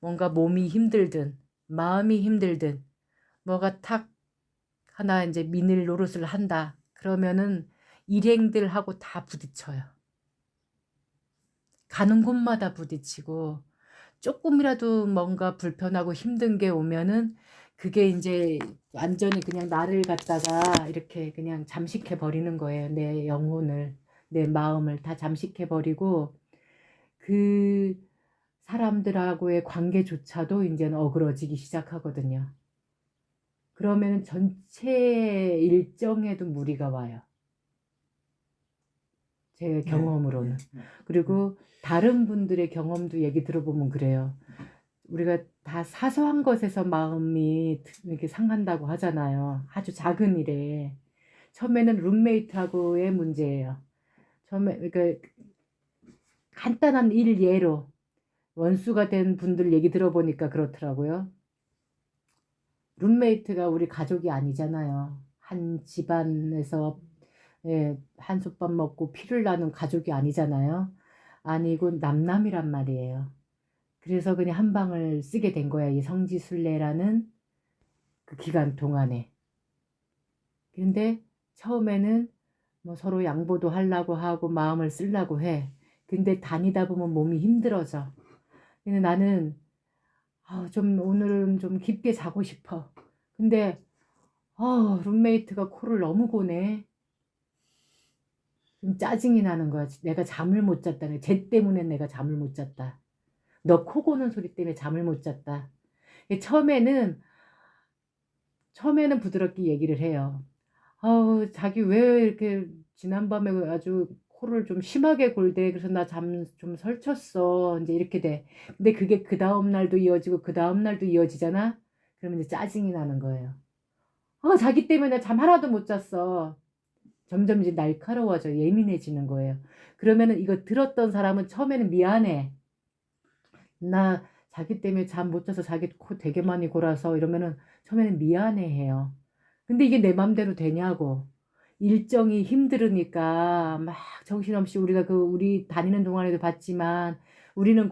뭔가 몸이 힘들든 마음이 힘들든 뭐가 탁 하나 이제 미늘 노릇을 한다. 그러면은 일행들하고 다 부딪혀요. 가는 곳마다 부딪히고 조금이라도 뭔가 불편하고 힘든 게 오면은 그게 이제 완전히 그냥 나를 갖다가 이렇게 그냥 잠식해 버리는 거예요. 내 영혼을, 내 마음을 다 잠식해 버리고 그 사람들하고의 관계조차도 이제는 어그러지기 시작하거든요. 그러면 전체 일정에도 무리가 와요. 제 경험으로는. 그리고 다른 분들의 경험도 얘기 들어보면 그래요. 우리가 다 사소한 것에서 마음이 이렇게 상한다고 하잖아요. 아주 작은 일에. 처음에는 룸메이트하고의 문제예요. 처음에 그러니까 간단한 일 예로 원수가 된 분들 얘기 들어보니까 그렇더라고요. 룸메이트가 우리 가족이 아니잖아요. 한 집안에서 한솥밥 먹고 피를 나눈 가족이 아니잖아요. 아니고 남남이란 말이에요. 그래서 그냥 한 방을 쓰게 된 거야. 이 성지순례라는 그 기간 동안에. 근데 처음에는 뭐 서로 양보도 하려고 하고 마음을 쓰려고 해. 근데 다니다 보면 몸이 힘들어져. 근데 나는 좀 오늘은 좀 깊게 자고 싶어. 근데 룸메이트가 코를 너무 고네. 좀 짜증이 나는 거야. 내가 잠을 못 잤다네. 쟤 때문에 내가 잠을 못 잤다. 너 코 고는 소리 때문에 잠을 못 잤다. 처음에는 부드럽게 얘기를 해요. 자기 왜 이렇게 지난밤에 아주 코를 좀 심하게 골대. 그래서 나 잠 좀 설쳤어. 이제 이렇게 돼. 근데 그게 그 다음 날도 이어지고 그 다음 날도 이어지잖아. 그러면 이제 짜증이 나는 거예요. 자기 때문에 잠 하나도 못 잤어. 점점 이제 날카로워져. 예민해지는 거예요. 그러면은 이거 들었던 사람은 처음에는 미안해. 나 자기 때문에 잠 못 자서 자기 코 되게 많이 골아서 이러면은 처음에는 미안해해요. 근데 이게 내 맘대로 되냐고. 일정이 힘들으니까 막 정신없이 우리가 우리 다니는 동안에도 봤지만 우리는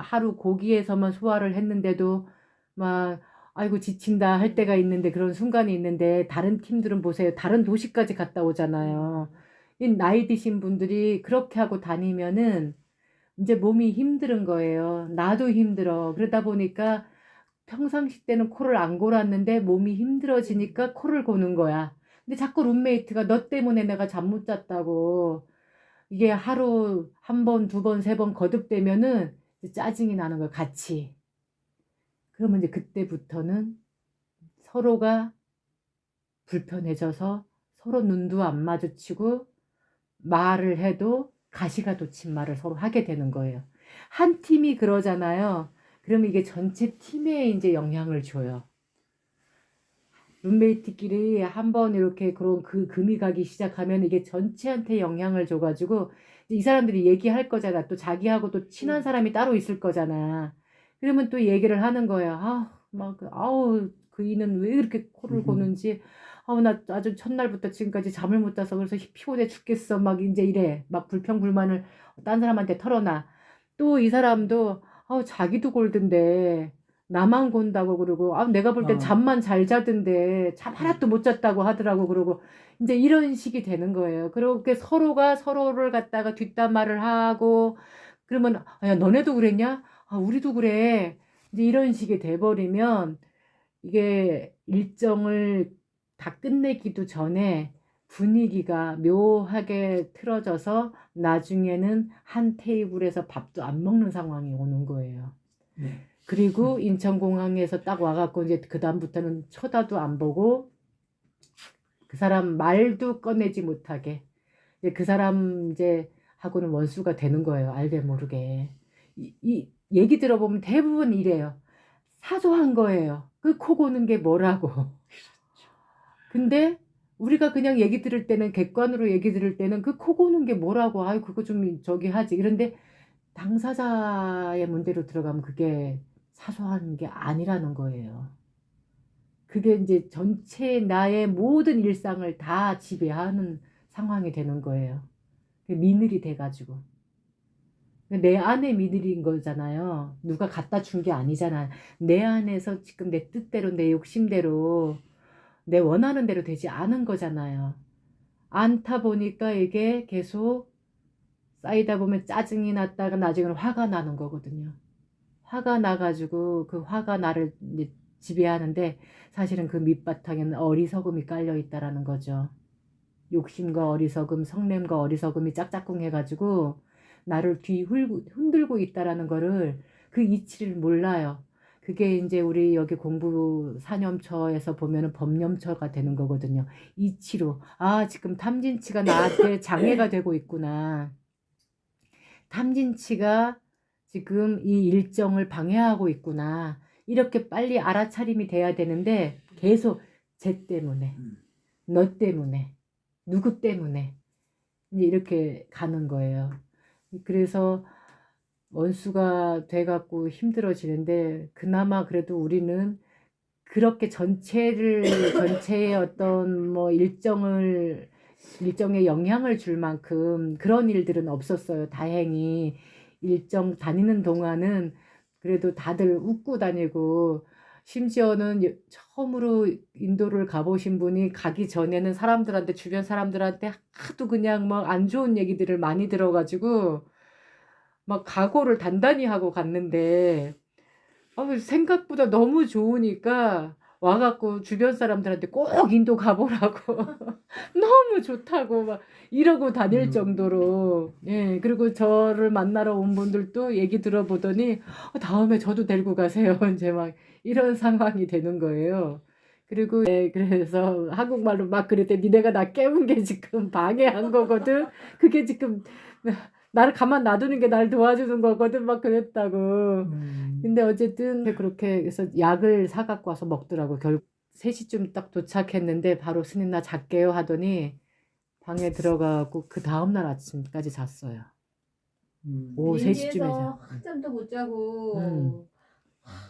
하루 거기에서만 소화를 했는데도 막 아이고 지친다 할 때가 있는데 그런 순간이 있는데 다른 팀들은 보세요. 다른 도시까지 갔다 오잖아요. 이 나이 드신 분들이 그렇게 하고 다니면은 이제 몸이 힘든 거예요. 나도 힘들어. 그러다 보니까 평상시 때는 코를 안 골았는데 몸이 힘들어지니까 코를 고는 거야. 근데 자꾸 룸메이트가 너 때문에 내가 잠 못 잤다고. 이게 하루 한 번, 두 번, 세 번 거듭되면은 이제 짜증이 나는 거야, 같이. 그러면 이제 그때부터는 서로가 불편해져서 서로 눈도 안 마주치고 말을 해도 가시가 돋친 말을 서로 하게 되는 거예요. 한 팀이 그러잖아요. 그러면 이게 전체 팀에 이제 영향을 줘요. 룸메이트끼리 한번 이렇게 그런 금이 가기 시작하면 이게 전체한테 영향을 줘가지고 이 사람들이 얘기할 거잖아. 또 자기하고 또 친한 사람이 따로 있을 거잖아. 그러면 또 얘기를 하는 거야. 아우, 그 이는 왜 이렇게 코를 고는지. 나 아주 첫날부터 지금까지 잠을 못 자서 그래서 피곤해 죽겠어. 막 이제 이래. 막 불평불만을 딴 사람한테 털어놔. 또 이 사람도 자기도 골든데 나만 곤다고 그러고 내가 볼 땐 잠만 잘 자던데 잠 하나도 못 잤다고 하더라고. 그러고 이제 이런 식이 되는 거예요. 그렇게 서로가 서로를 갖다가 뒷담화를 하고 그러면 야 너네도 그랬냐? 우리도 그래. 이제 이런 식이 돼버리면 이게 일정을 다 끝내기도 전에 분위기가 묘하게 틀어져서 나중에는 한 테이블에서 밥도 안 먹는 상황이 오는 거예요. 네. 그리고 인천공항에서 딱 와갖고 이제 그다음부터는 쳐다도 안 보고 그 사람 말도 꺼내지 못하게 이제 그 사람 이제 하고는 원수가 되는 거예요. 알게 모르게. 이 얘기 들어보면 대부분 이래요. 사소한 거예요. 그 코 고는 게 뭐라고. 근데 우리가 그냥 얘기 들을 때는 객관으로 얘기 들을 때는 그 코 고는 게 뭐라고. 아유 그거 좀 저기 하지. 그런데 당사자의 문제로 들어가면 그게 사소한 게 아니라는 거예요. 그게 이제 전체 나의 모든 일상을 다 지배하는 상황이 되는 거예요. 미늘이 돼가지고. 내 안에 미들인 거잖아요. 누가 갖다 준 게 아니잖아. 내 안에서 지금 내 뜻대로, 내 욕심대로, 내 원하는 대로 되지 않은 거잖아요. 않다 보니까 이게 계속 쌓이다 보면 짜증이 났다가 나중에는 화가 나는 거거든요. 화가 나가지고 그 화가 나를 이제 지배하는데 사실은 그 밑바탕에는 어리석음이 깔려 있다라는 거죠. 욕심과 어리석음, 성냄과 어리석음이 짝짝꿍 해가지고 나를 흔들고 있다라는 거를 그 이치를 몰라요. 그게 이제 우리 여기 공부 사념처에서 보면은 법념처가 되는 거거든요. 이치로. 아, 지금 탐진치가 나한테 장애가 되고 있구나. 탐진치가 지금 이 일정을 방해하고 있구나. 이렇게 빨리 알아차림이 돼야 되는데 계속 쟤 때문에, 너 때문에, 누구 때문에 이제 이렇게 가는 거예요. 그래서 원수가 돼갖고 힘들어지는데 그나마 그래도 우리는 그렇게 전체의 어떤 뭐 일정에 영향을 줄 만큼 그런 일들은 없었어요. 다행히 일정 다니는 동안은 그래도 다들 웃고 다니고 심지어는 처음으로 인도를 가보신 분이 가기 전에는 사람들한테 주변 사람들한테 하도 그냥 막 안 좋은 얘기들을 많이 들어가지고 막 각오를 단단히 하고 갔는데 생각보다 너무 좋으니까 와갖고 주변 사람들한테 꼭 인도 가보라고 너무 좋다고 막 이러고 다닐 정도로 예 그리고 저를 만나러 온 분들도 얘기 들어보더니 다음에 저도 데리고 가세요 이제 막 이런 상황이 되는 거예요. 그리고 그래서 한국말로 막 그랬더니 니네가 나 깨운 게 지금 방해한 거거든. 그게 지금 나를 가만 놔두는 게 날 도와주는 거거든 막 그랬다고. 근데 어쨌든 그렇게 해서 약을 사갖고 와서 먹더라고. 결국 3시쯤 딱 도착했는데 바로 스님 나 잘게요 하더니 방에 들어가고 그 다음날 아침까지 잤어요. 오후 3시쯤에 비행기에서 자. 한잠도 못 자고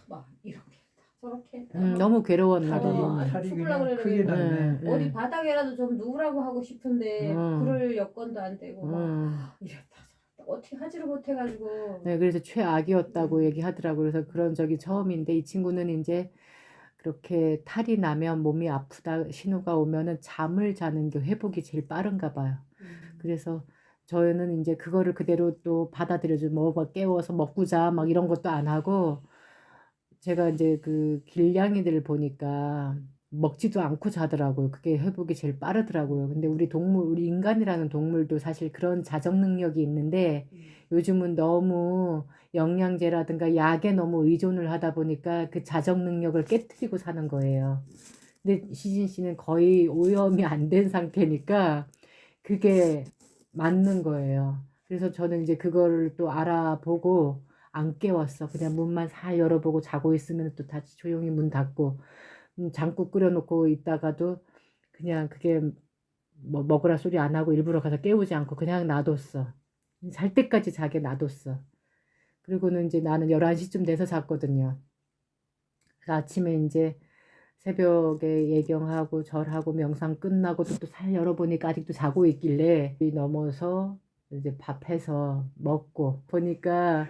막 이렇게 저렇게 너무 괴로웠나 봐. 탈이 죽으려고 그냥 크게 그러는데 났네. 어디 바닥에라도 좀 누우라고 하고 싶은데 그럴 여건도 안 되고 막 이랬다 저랬다 어떻게 하지를 못해가지고 네, 그래서 최악이었다고 얘기하더라고요. 그래서 그런 적이 처음인데 이 친구는 이제 그렇게 탈이 나면 몸이 아프다 신호가 오면은 잠을 자는 게 회복이 제일 빠른가 봐요. 그래서 저희는 이제 그거를 그대로 또 받아들여줘. 뭐 깨워서 먹고 자 막 이런 것도 안 하고 제가 이제 그 길냥이들을 보니까 먹지도 않고 자더라고요. 그게 회복이 제일 빠르더라고요. 근데 우리 인간이라는 동물도 사실 그런 자정 능력이 있는데 요즘은 너무 영양제라든가 약에 너무 의존을 하다 보니까 그 자정 능력을 깨뜨리고 사는 거예요. 근데 시진 씨는 거의 오염이 안 된 상태니까 그게 맞는 거예요. 그래서 저는 이제 그거를 또 알아보고 안 깨웠어. 그냥 문만 살 열어보고 자고 있으면 또 다시 조용히 문 닫고 장국 끓여놓고 있다가도 그냥 그게 뭐 먹으라 소리 안 하고 일부러 가서 깨우지 않고 그냥 놔뒀어. 잘 때까지 자게 놔뒀어. 그리고는 이제 나는 11시쯤 돼서 잤거든요. 그래서 아침에 이제 새벽에 예경하고 절하고 명상 끝나고 또 살 열어보니까 아직도 자고 있길래 넘어서 이제 밥해서 먹고 보니까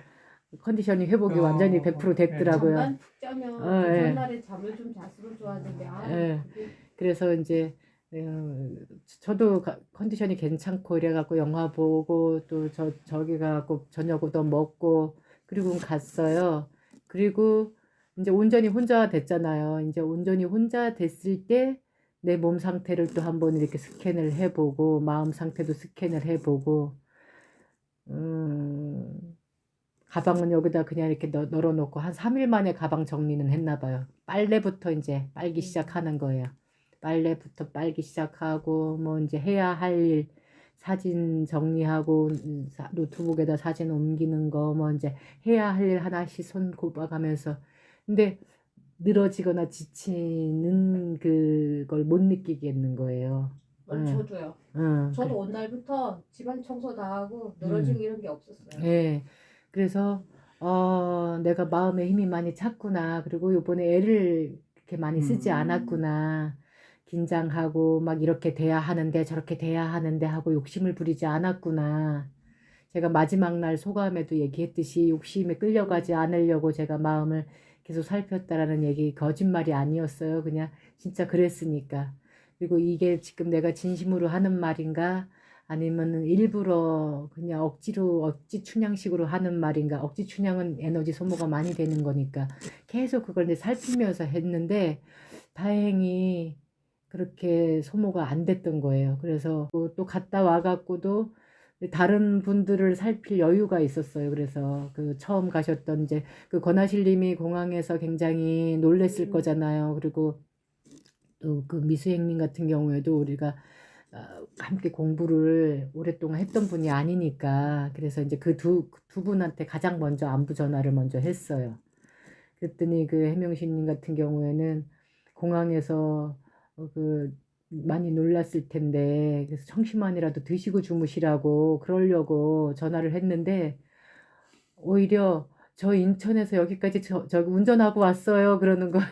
컨디션이 회복이 완전히 100% 됐더라고요. 잠만 푹 자면 그 예. 전날에 잠을 좀 잤으면 좋았는데 예. 그래서 이제 저도 컨디션이 괜찮고 이래갖고 영화 보고 또 저기 가갖고 저녁도 먹고 그리고 갔어요. 그리고 이제 온전히 혼자 됐잖아요. 이제 온전히 혼자 됐을 때 내 몸 상태를 또 한번 이렇게 스캔을 해보고 마음 상태도 스캔을 해보고 가방은 여기다 그냥 이렇게 널어놓고 한 3일 만에 가방 정리는 했나 봐요. 빨래부터 이제 빨기 시작하는 거예요. 빨래부터 빨기 시작하고 뭐 이제 해야 할 일 사진 정리하고 노트북에다 사진 옮기는 거 뭐 이제 해야 할 일 하나씩 손 꼽아가면서 근데 늘어지거나 지치는 그걸 못 느끼겠는 거예요. 저도요. 저도 온 날부터 집안 청소 다 하고 늘어지고 이런 게 없었어요. 네. 그래서 내가 마음에 힘이 많이 찼구나. 그리고 요번에 애를 그렇게 많이 쓰지 않았구나. 긴장하고 막 이렇게 돼야 하는데 저렇게 돼야 하는데 하고 욕심을 부리지 않았구나. 제가 마지막 날 소감에도 얘기했듯이 욕심에 끌려가지 않으려고 제가 마음을 계속 살폈다라는 얘기 거짓말이 아니었어요. 그냥 진짜 그랬으니까. 그리고 이게 지금 내가 진심으로 하는 말인가 아니면 일부러 그냥 억지로 억지 춘향식으로 하는 말인가. 억지 춘향은 에너지 소모가 많이 되는 거니까 계속 그걸 이제 살피면서 했는데 다행히 그렇게 소모가 안 됐던 거예요. 그래서 또 갔다 와갖고도 다른 분들을 살필 여유가 있었어요. 그래서 그 처음 가셨던 이제 그 권하실님이 공항에서 굉장히 놀랬을 거잖아요. 그리고 또 그 미수행님 같은 경우에도 우리가 함께 공부를 오랫동안 했던 분이 아니니까 그래서 이제 그 두 분한테 가장 먼저 안부 전화를 먼저 했어요. 그랬더니 그 해명신님 같은 경우에는 공항에서 그 많이 놀랐을 텐데 그래서 청심환이라도 드시고 주무시라고 그러려고 전화를 했는데 오히려 저 인천에서 여기까지 저기 운전하고 왔어요 그러는 거야.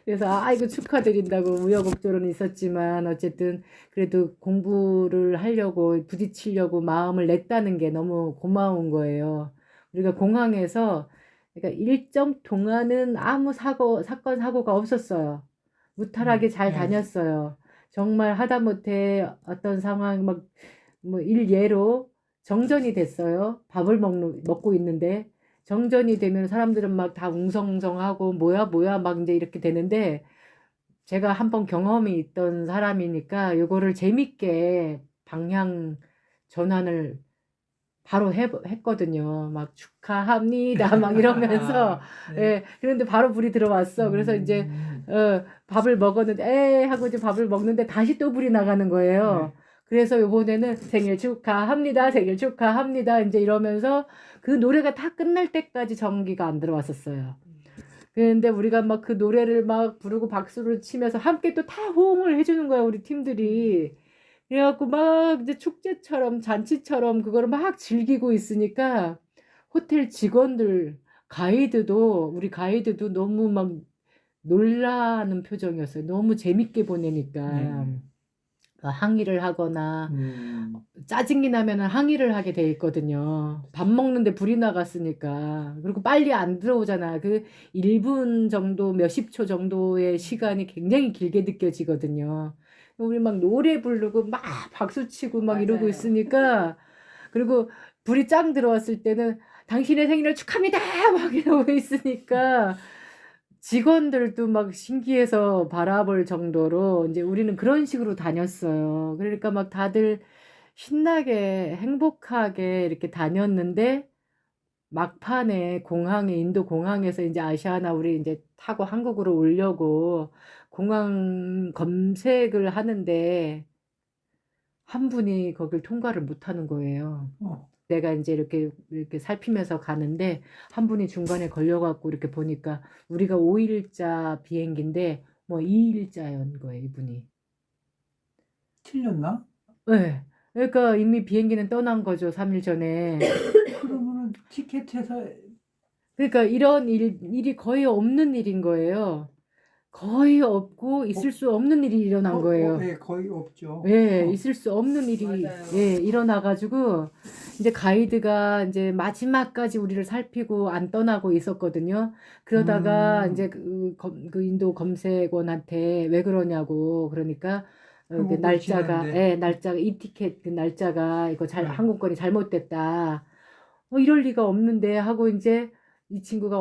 그래서 아이고 축하드린다고 우여곡절은 있었지만 어쨌든 그래도 공부를 하려고 부딪히려고 마음을 냈다는 게 너무 고마운 거예요. 우리가 공항에서 그러니까 일정 동안은 아무 사건 사고가 없었어요. 무탈하게 잘 네. 다녔어요. 정말 하다못해 어떤 상황 막 뭐 일예로 정전이 됐어요. 밥을 먹고 있는데 정전이 되면 사람들은 막 다 웅성웅성하고 뭐야 뭐야 막 이제 이렇게 되는데 제가 한번 경험이 있던 사람이니까 요거를 재밌게 방향 전환을 바로 했거든요. 막 축하합니다 막 이러면서 네. 예 그런데 바로 불이 들어왔어. 그래서 이제 밥을 먹었는데 에 하고 이제 밥을 먹는데 다시 또 불이 나가는 거예요. 네. 그래서 요번에는 생일 축하합니다 생일 축하합니다 이제 이러면서 그 노래가 다 끝날 때까지 전기가 안 들어왔었어요. 그런데 우리가 막 그 노래를 막 부르고 박수를 치면서 함께 또 다 호응을 해주는 거야 우리 팀들이. 그래갖고 막 이제 축제처럼 잔치처럼 그거를 막 즐기고 있으니까 호텔 직원들 우리 가이드도 너무 막 놀라는 표정이었어요. 너무 재밌게 보내니까. 항의를 하거나 짜증이 나면은 항의를 하게 돼 있거든요. 밥 먹는데 불이 나갔으니까. 그리고 빨리 안 들어오잖아. 그 1분 정도, 몇십 초 정도의 시간이 굉장히 길게 느껴지거든요. 우리 막 노래 부르고 막 박수 치고 막 이러고 맞아요. 있으니까. 그리고 불이 짱 들어왔을 때는 당신의 생일을 축하합니다! 막 이러고 있으니까. 직원들도 막 신기해서 바라볼 정도로 이제 우리는 그런 식으로 다녔어요. 그러니까 막 다들 신나게 행복하게 이렇게 다녔는데 막판에 인도 공항에서 이제 아시아나 우리 이제 타고 한국으로 오려고 공항 검색을 하는데 한 분이 거길 통과를 못 하는 거예요. 내가 이제 이렇게 살피면서 가는데 한 분이 중간에 걸려갖고 이렇게 보니까 우리가 5일자 비행기인데 뭐 2일자였는 거예요, 이분이. 틀렸나? 네. 그러니까 이미 비행기는 떠난 거죠, 3일 전에. 그러면은 티켓에서 그러니까 이런 일이 거의 없는 일인 거예요. 거의 없고 있을 수 없는 일이 일어난 거예요. 예, 거의 없죠. 예, 있을 수 없는 일이 맞아요. 예, 일어나가지고 이제 가이드가 이제 마지막까지 우리를 살피고 안 떠나고 있었거든요. 그러다가 이제 그 인도 검색원한테 왜 그러냐고 그러니까 그 날짜가 날짜가 이 티켓 그 날짜가 이거 항공권이 잘못됐다. 이럴 리가 없는데 하고 이제 이 친구가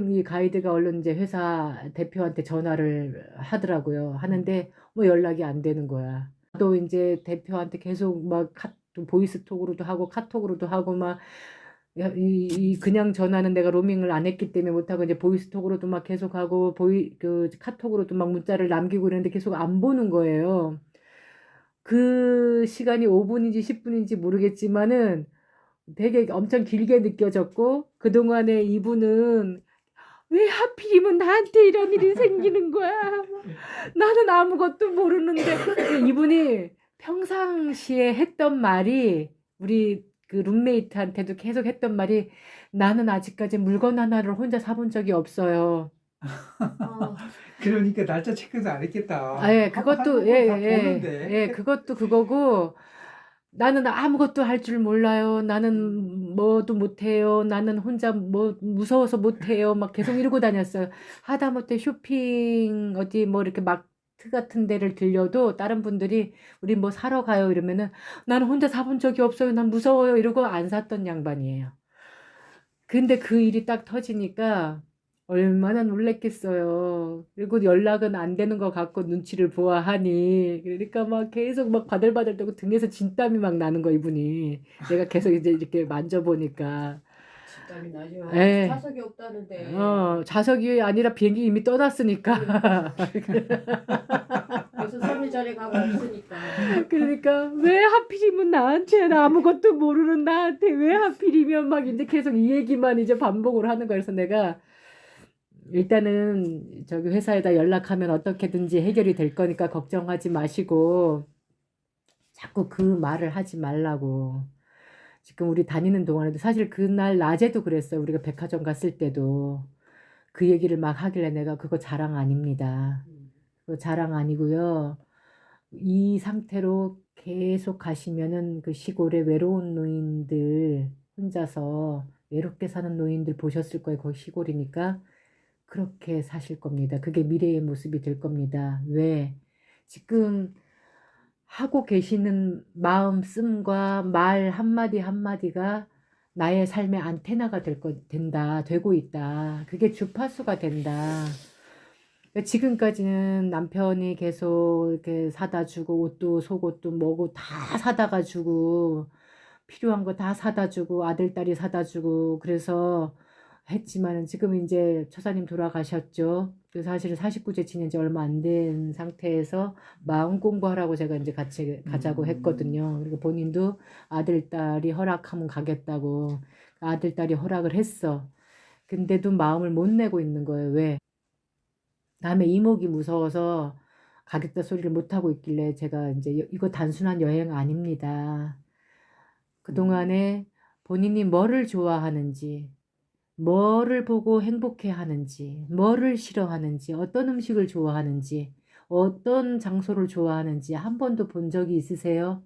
이 가이드가 얼른 이제 회사 대표한테 전화를 하더라고요. 하는데 뭐 연락이 안 되는 거야. 또 이제 대표한테 계속 막 보이스톡으로도 하고 카톡으로도 하고 막 그냥 전화는 내가 로밍을 안 했기 때문에 못하고 이제 보이스톡으로도 막 계속 하고 그 카톡으로도 막 문자를 남기고 이러는데 계속 안 보는 거예요. 그 시간이 5분인지 10분인지 모르겠지만은 되게 엄청 길게 느껴졌고 그동안에 이분은 왜 하필이면 나한테 이런 일이 생기는 거야. 나는 아무것도 모르는데 이분이 평상시에 했던 말이 우리 그 룸메이트한테도 계속 했던 말이 나는 아직까지 물건 하나를 혼자 사본 적이 없어요. 그러니까 날짜 체크도 안 했겠다. 예, 그것도 한국은 다 보는데. 그것도 그거고 나는 아무것도 할 줄 몰라요. 나는 뭐도 못해요. 나는 혼자 뭐 무서워서 못해요. 막 계속 이러고 다녔어요. 하다못해 쇼핑 어디 뭐 이렇게 마트 같은 데를 들려도 다른 분들이 우리 뭐 사러 가요 이러면은 나는 혼자 사본 적이 없어요. 난 무서워요. 이러고 안 샀던 양반이에요. 근데 그 일이 딱 터지니까 얼마나 놀랬겠어요. 그리고 연락은 안 되는 것 같고 눈치를 보아하니. 그러니까 막 계속 막 바들바들 떨고 등에서 진땀이 막 나는 거 이분이. 내가 계속 이제 이렇게 만져보니까. 집단이 나죠. 에. 좌석이 없다는데. 좌석이 아니라 비행기 이미 떠났으니까. 그래서 3일 전에 가고 없으니까. 그러니까 왜 하필이면 나한테 나 아무것도 모르는 나한테 왜 하필이면 막 이제 계속 이 얘기만 이제 반복을 하는 거야. 그래서 내가 일단은 저기 회사에다 연락하면 어떻게든지 해결이 될 거니까 걱정하지 마시고 자꾸 그 말을 하지 말라고. 지금 우리 다니는 동안에도 사실 그날 낮에도 그랬어요. 우리가 백화점 갔을 때도 그 얘기를 막 하길래 내가 그거 자랑 아닙니다. 그거 자랑 아니고요. 이 상태로 계속 가시면은 그 시골에 외로운 노인들 혼자서 외롭게 사는 노인들 보셨을 거예요. 거기 시골이니까. 그렇게 사실 겁니다. 그게 미래의 모습이 될 겁니다. 왜? 지금 하고 계시는 마음씀과 말 한마디 한마디가 나의 삶의 안테나가 된다, 되고 있다. 그게 주파수가 된다. 그러니까 지금까지는 남편이 계속 이렇게 사다 주고, 옷도 속옷도 뭐고 다 사다가 주고, 필요한 거 다 사다 주고, 아들, 딸이 사다 주고, 그래서 했지만 지금 이제 처사님 돌아가셨죠. 그래서 사실은 49제 지낸 지 얼마 안 된 상태에서 마음 공부하라고 제가 이제 같이 가자고 했거든요. 그리고 본인도 아들, 딸이 허락하면 가겠다고 아들, 딸이 허락을 했어. 근데도 마음을 못 내고 있는 거예요. 왜? 다음에 이목이 무서워서 가겠다 소리를 못 하고 있길래 제가 이제 이거 단순한 여행 아닙니다. 그동안에 본인이 뭐를 좋아하는지, 뭐를 보고 행복해 하는지, 뭐를 싫어하는지, 어떤 음식을 좋아하는지, 어떤 장소를 좋아하는지 한 번도 본 적이 있으세요?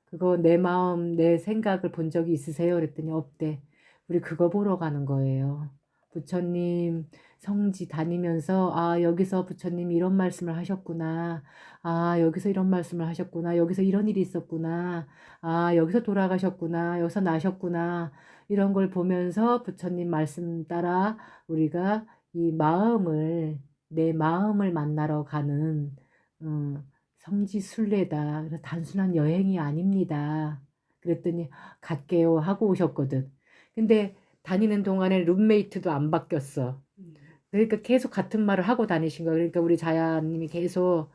그거 내 마음, 내 생각을 본 적이 있으세요? 그랬더니 없대. 우리 그거 보러 가는 거예요. 부처님 성지 다니면서 아 여기서 부처님이 이런 말씀을 하셨구나. 아 여기서 이런 말씀을 하셨구나. 여기서 이런 일이 있었구나. 아 여기서 돌아가셨구나. 여기서 나셨구나. 이런 걸 보면서 부처님 말씀 따라 우리가 이 마음을 내 마음을 만나러 가는 성지순례다. 그래서 단순한 여행이 아닙니다. 그랬더니 갈게요 하고 오셨거든. 근데 다니는 동안에 룸메이트도 안 바뀌었어. 그러니까 계속 같은 말을 하고 다니신 거야. 그러니까 우리 자야님이 계속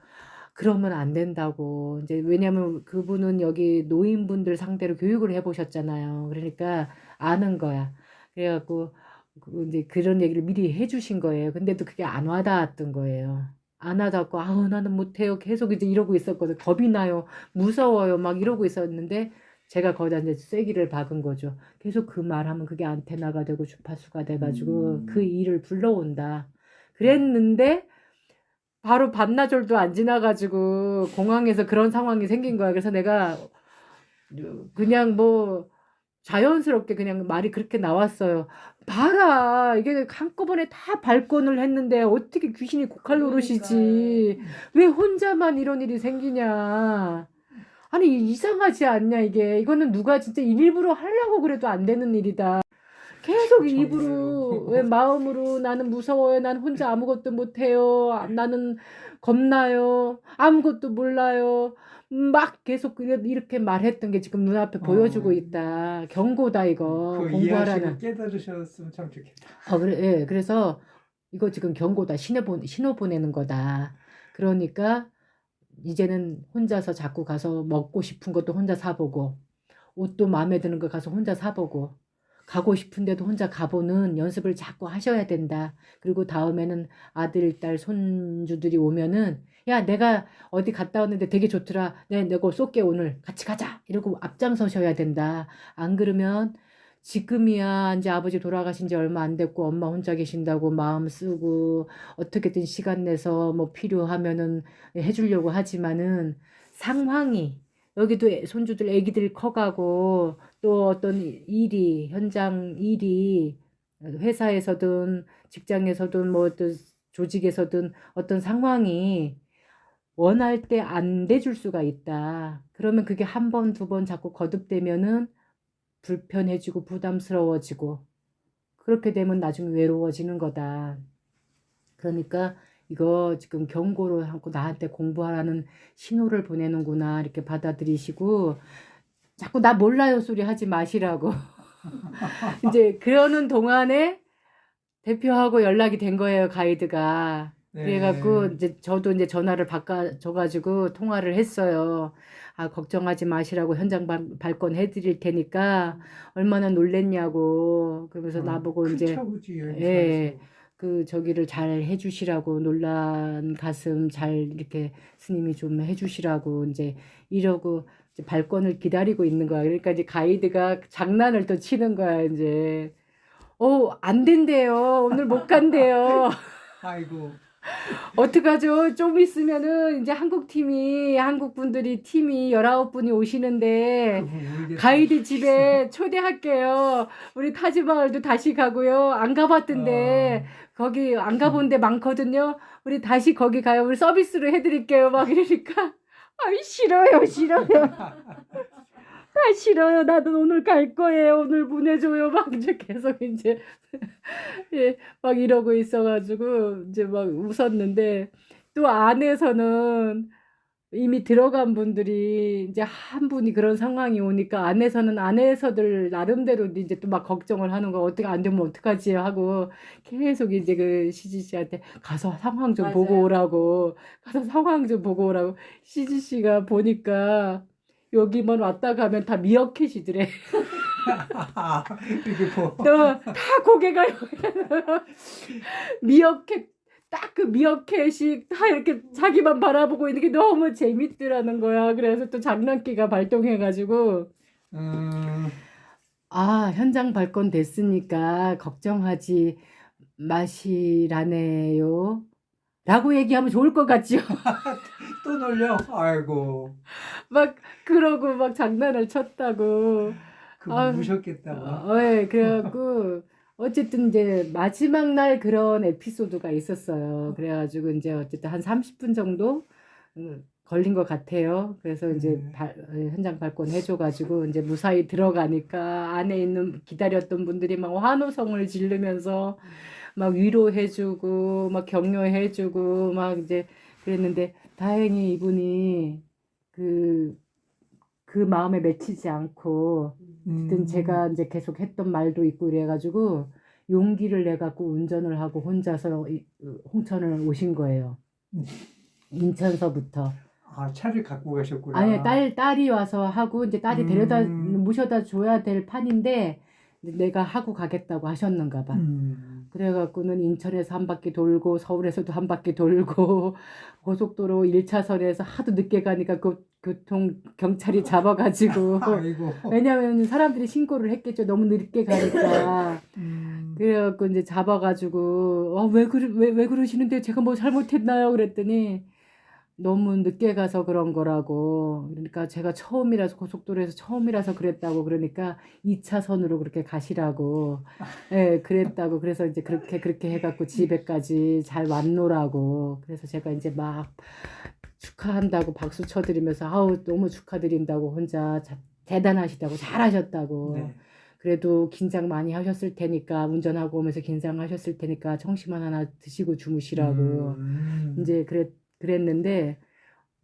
그러면 안 된다고. 이제 왜냐면 그분은 여기 노인분들 상대로 교육을 해보셨잖아요. 그러니까 아는 거야. 그래갖고 이제 그런 얘기를 미리 해주신 거예요. 근데도 그게 안 와닿았던 거예요. 안 와닿고 아우 나는 못해요. 계속 이제 이러고 있었거든. 겁이 나요. 무서워요. 막 이러고 있었는데 제가 거기다 이제 쐐기를 박은 거죠. 계속 그 말하면 그게 안테나가 되고 주파수가 돼가지고 그 일을 불러온다. 그랬는데 바로 반나절도 안 지나가지고 공항에서 그런 상황이 생긴 거야. 그래서 내가 그냥 뭐 자연스럽게 그냥 말이 그렇게 나왔어요. 봐라, 이게 한꺼번에 다 발권을 했는데 어떻게 귀신이 고칼 노릇이지. 왜 혼자만 이런 일이 생기냐. 아니 이상하지 않냐 이게. 이거는 누가 진짜 일부러 하려고 그래도 안 되는 일이다. 계속 입으로 왜 마음으로 나는 무서워요. 난 혼자 아무것도 못해요. 나는 겁나요. 아무것도 몰라요. 막 계속 이렇게 말했던 게 지금 눈앞에 보여주고 있다. 경고다 이거. 그 공부하라는. 이해하시고 깨달으셨으면 참 좋겠다. 그래, 예, 그래서 이거 지금 경고다. 신호 보내는 거다. 그러니까 이제는 혼자서 자꾸 가서 먹고 싶은 것도 혼자 사보고 옷도 마음에 드는 거 가서 혼자 사보고 가고 싶은데도 혼자 가보는 연습을 자꾸 하셔야 된다. 그리고 다음에는 아들, 딸, 손주들이 오면은 야 내가 어디 갔다 왔는데 되게 좋더라. 내가 쏠게 오늘 같이 가자. 이러고 앞장서셔야 된다. 안 그러면 지금이야 이제 아버지 돌아가신 지 얼마 안 됐고 엄마 혼자 계신다고 마음 쓰고 어떻게든 시간 내서 뭐 필요하면은 해주려고 하지만은 상황이 여기도 손주들 애기들 커가고 또 어떤 일이 현장 일이 회사에서든 직장에서든 뭐 또 조직에서든 어떤 상황이 원할 때 안 돼줄 수가 있다. 그러면 그게 한 번, 두 번 자꾸 거듭되면은 불편해지고 부담스러워지고 그렇게 되면 나중에 외로워지는 거다. 그러니까 이거 지금 경고를 하고 나한테 공부하라는 신호를 보내는구나 이렇게 받아들이시고 자꾸 나 몰라요 소리 하지 마시라고. 이제 그러는 동안에 대표하고 연락이 된 거예요, 가이드가. 그래갖고 이제 저도 이제 전화를 바꿔줘가지고 통화를 했어요. 아, 걱정하지 마시라고 현장 발권 해드릴 테니까 얼마나 놀랬냐고. 그러면서 나보고 이제 차고지 예, 그 저기를 잘 해주시라고 놀란 가슴 잘 이렇게 스님이 좀 해주시라고 이제 이러고 이제 발권을 기다리고 있는 거야. 그러니까 이제 가이드가 장난을 또 치는 거야, 이제. 안 된대요. 오늘 못 간대요. 아이고. 어떡하죠? 좀 있으면은 이제 한국 분들이 팀이 19분이 오시는데 가이드 집에 초대할게요. 우리 타지마을도 다시 가고요. 안 가봤던데 거기 안 가본 데 많거든요. 우리 다시 거기 가요. 우리 서비스로 해드릴게요. 막 이러니까 아이 싫어요. 아, 싫어요. 나도 오늘 갈 거예요. 오늘 보내줘요. 막 이제 계속 이제 예, 막 이러고 있어가지고 이제 막 웃었는데 또 안에서는 이미 들어간 분들이 이제 한 분이 그런 상황이 오니까 안에서는 안에서들 나름대로 이제 또 막 걱정을 하는 거 어떻게 안 되면 어떡하지 하고 계속 이제 그 시지 씨한테 가서 상황 좀 보고 맞아요. 오라고 가서 상황 좀 보고 오라고 시지 씨가 보니까 여기만 왔다 가면 다 미어캣이더래. 이게 뭐. 다 고개가 미어캣 딱 그 미어캣이 다 이렇게 자기만 바라보고 있는 게 너무 재밌더라는 거야. 그래서 또 장난기가 발동해가지고 아 현장 발권 됐으니까 걱정하지 마시라네요. 라고 얘기하면 좋을 것 같죠. 또 놀려. 아이고. 막 그러고 막 장난을 쳤다고. 그분 무셨겠다. 예, 그래갖고, 어쨌든 이제 마지막 날 그런 에피소드가 있었어요. 그래가지고 이제 어쨌든 한 30분 정도 걸린 것 같아요. 그래서 이제 현장 발권 해줘가지고 이제 무사히 들어가니까 안에 있는 기다렸던 분들이 막 환호성을 지르면서 막 위로해주고 막 격려해주고 막 이제 그랬는데 다행히 이분이 그 마음에 맺히지 않고 어쨌든 제가 이제 계속 했던 말도 있고 이래가지고 용기를 내갖고 운전을 하고 혼자서 홍천을 오신 거예요. 인천서부터. 아, 차를 갖고 가셨구나. 아니 딸이 와서 하고 이제 딸이 데려다 모셔다 줘야 될 판인데 내가 하고 가겠다고 하셨는가 봐. 그래갖고는 인천에서 한 바퀴 돌고 서울에서도 한 바퀴 돌고 고속도로 1차선에서 하도 늦게 가니까 그 교통 경찰이 잡아가지고 아이고. 왜냐면 사람들이 신고를 했겠죠. 너무 늦게 가니까. 그래갖고 이제 잡아가지고 왜 그러시는데 제가 뭐 잘못했나요? 그랬더니 너무 늦게 가서 그런 거라고. 그러니까 제가 처음이라서 고속도로에서 처음이라서 그랬다고. 그러니까 2차선으로 그렇게 가시라고. 예, 그랬다고. 그래서 이제 그렇게 해갖고 집에까지 잘 왔노라고. 그래서 제가 이제 막 축하한다고 박수 쳐드리면서 아우 너무 축하드린다고 혼자 대단하시다고 잘하셨다고. 네. 그래도 긴장 많이 하셨을 테니까 운전하고 오면서 긴장하셨을 테니까 청심환 하나 드시고 주무시라고. 이제 그랬는데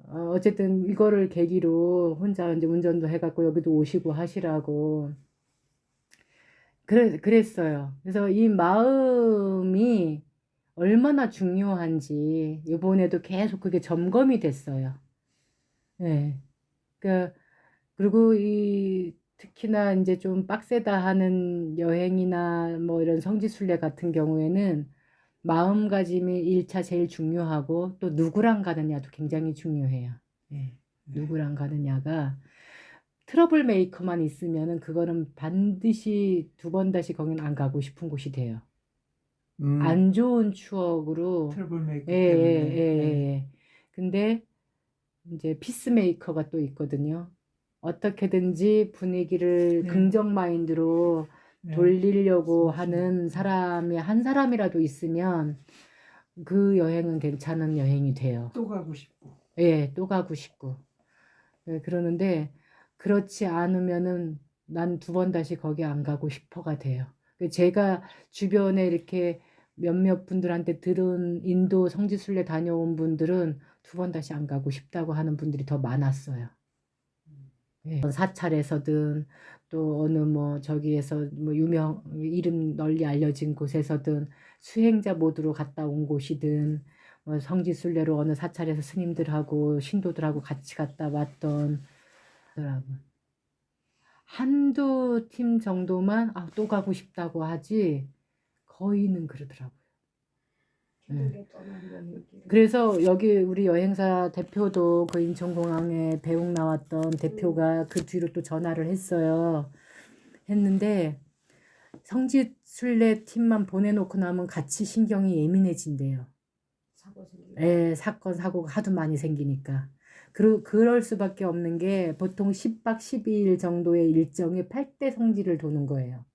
어쨌든 이거를 계기로 혼자 이제 운전도 해갖고 여기도 오시고 하시라고 그랬어요. 그래서 이 마음이 얼마나 중요한지 이번에도 계속 그게 점검이 됐어요. 네. 그리고 특히나 이제 좀 빡세다 하는 여행이나 뭐 이런 성지순례 같은 경우에는 마음가짐이 1차 제일 중요하고 또 누구랑 가느냐도 굉장히 중요해요. 네. 누구랑 가느냐가 트러블 메이커만 있으면은 그거는 반드시 두 번 다시 거기는 안 가고 싶은 곳이 돼요. 안 좋은 추억으로. 트러블 메이커 예, 때문에. 예. 근데 이제 피스메이커가 또 있거든요. 어떻게든지 분위기를 네. 긍정 마인드로 네. 돌리려고 그렇죠. 하는 사람이 한 사람이라도 있으면 그 여행은 괜찮은 여행이 돼요. 또 가고 싶고. 예, 또 가고 싶고. 예, 그러는데 그렇지 않으면은 난 두 번 다시 거기 안 가고 싶어가 돼요. 제가 주변에 이렇게 몇몇 분들한테 들은 인도 성지순례 다녀온 분들은 두 번 다시 안 가고 싶다고 하는 분들이 더 많았어요. 예, 사찰에서든 또 어느 뭐 저기에서 뭐 유명 이름 널리 알려진 곳에서든 수행자 모드로 갔다 온 곳이든 뭐 성지순례로 어느 사찰에서 스님들하고 신도들하고 같이 갔다 왔던 더라고요. 한두 팀 정도만 또 가고 싶다고 하지 거의는 그러더라고요. 힘들게 떠난다는 얘기를. 그래서 여기 우리 여행사 대표도 그 인천공항에 배웅 나왔던 대표가 그 뒤로 또 전화를 했어요. 했는데 성지순례 팀만 보내놓고 나면 같이 신경이 예민해진대요. 사고 생기고. 예, 사건 사고가 하도 많이 생기니까. 그럴 수밖에 없는 게 보통 10박 12일 정도의 일정에 8대 성지를 도는 거예요.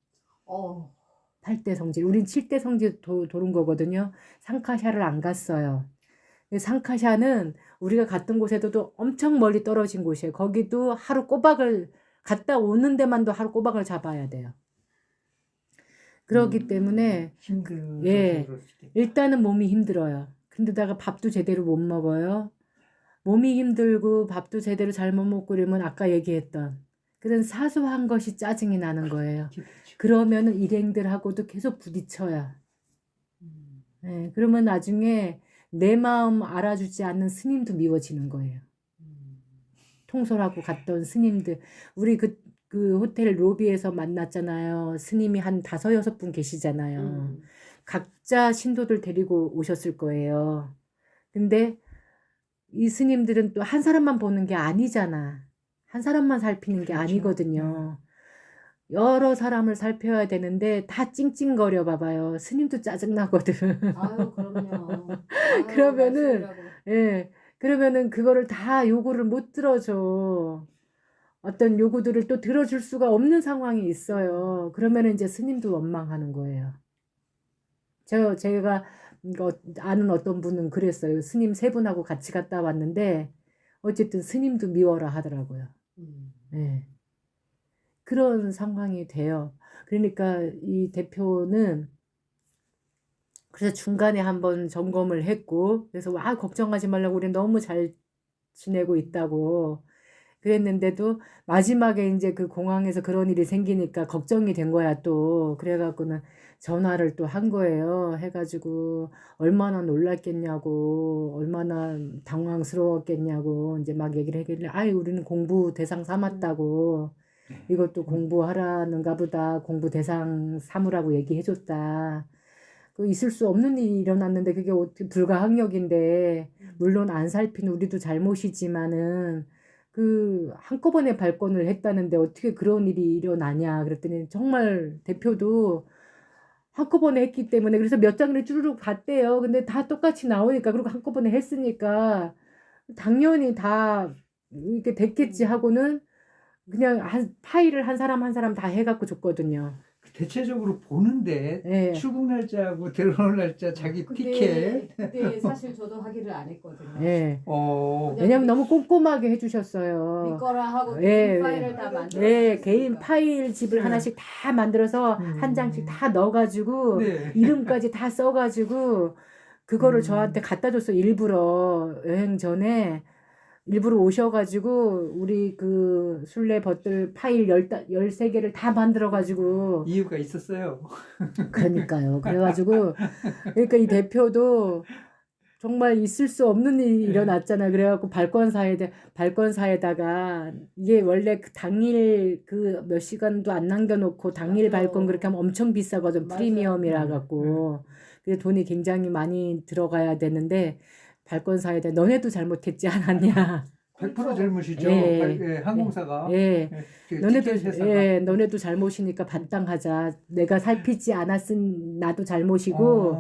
8대 성지. 우린 7대 성지 도는 거거든요. 상카샤를 안 갔어요. 상카샤는 우리가 갔던 곳에도 엄청 멀리 떨어진 곳이에요. 거기도 하루 꼬박을 갔다 오는 데만도 하루 꼬박을 잡아야 돼요. 그렇기 때문에 힘들어서 예, 그럴 수도 있겠다. 일단은 몸이 힘들어요. 근데다가 밥도 제대로 못 먹어요. 몸이 힘들고 밥도 제대로 잘 못 먹고 이러면 아까 얘기했던 그런 사소한 것이 짜증이 나는 거예요. 그렇죠. 그러면은 일행들하고도 계속 부딪혀요. 예, 그러면 나중에 내 마음 알아주지 않는 스님도 미워지는 거예요. 통솔하고 갔던 스님들. 우리 그 호텔 로비에서 만났잖아요. 스님이 한 5, 6분 계시잖아요. 각자 신도들 데리고 오셨을 거예요. 근데 이 스님들은 또 한 사람만 보는 게 아니잖아. 한 사람만 살피는 게 그렇죠. 아니거든요. 여러 사람을 살펴야 되는데 다 찡찡거려 봐봐요. 스님도 짜증나거든. 아유, 그럼요. 그러면은, 말씀이라고. 예, 그러면은 그거를 다 요구를 못 들어줘. 어떤 요구들을 또 들어줄 수가 없는 상황이 있어요. 그러면은 이제 스님도 원망하는 거예요. 제가 아는 어떤 분은 그랬어요. 스님 3분하고 같이 갔다 왔는데 어쨌든 스님도 미워라 하더라고요. 네. 그런 상황이 돼요. 그러니까 이 대표는 그래서 중간에 한번 점검을 했고 그래서 걱정하지 말라고 우리 너무 잘 지내고 있다고 그랬는데도 마지막에 이제 그 공항에서 그런 일이 생기니까 걱정이 된 거야 또. 그래갖고는 전화를 또 한 거예요. 해가지고 얼마나 놀랐겠냐고 얼마나 당황스러웠겠냐고 이제 막 얘기를 했길래 우리는 공부 대상 삼았다고 이것도 공부하라는가 보다 공부 대상 삼으라고 얘기해줬다. 그 있을 수 없는 일이 일어났는데 그게 어떻게 불가항력인데 물론 안 살핀 우리도 잘못이지만은 그 한꺼번에 발권을 했다는데 어떻게 그런 일이 일어나냐 그랬더니 정말 대표도 한꺼번에 했기 때문에 그래서 몇 장을 쭈르륵 봤대요. 근데 다 똑같이 나오니까 그리고 한꺼번에 했으니까 당연히 다 이렇게 됐겠지 하고는 그냥 파일을 한 사람 한 사람 다 해갖고 줬거든요. 대체적으로 보는데 예. 출국 날짜하고 들어올 날짜 자기 티켓. 그때 사실 저도 확인을 안 했거든요. 예. 어. 왜냐면 너무 꼼꼼하게 해주셨어요. 믿거라 하고 예, 개인 파일을 다 만들어. 네, 개인 파일 집을 네. 하나씩 다 만들어서 한 장씩 다 넣어가지고 네. 이름까지 다 써가지고 그거를 저한테 갖다 줬어. 일부러 여행 전에 일부러 오셔가지고 우리 그 순례 벗들 파일 13개를 다 만들어가지고 이유가 있었어요. 그러니까요. 그래가지고 그러니까 이 대표도 정말 있을 수 없는 일이 일어났잖아요. 그래갖고 발권사에다가 이게 원래 그 당일 그 몇 시간도 안 남겨놓고 당일 맞아요. 발권 그렇게 하면 엄청 비싸거든. 맞아요. 프리미엄이라 갖고. 그래서 돈이 굉장히 많이 들어가야 되는데 발권사에다 너네도 잘못했지 않았냐. 100% 잘못이죠. 예. 항공사가. 예. 그 너네도 티켓 회사가. 너네도 잘못이니까 반당하자. 내가 살피지 않았은 나도 잘못이고.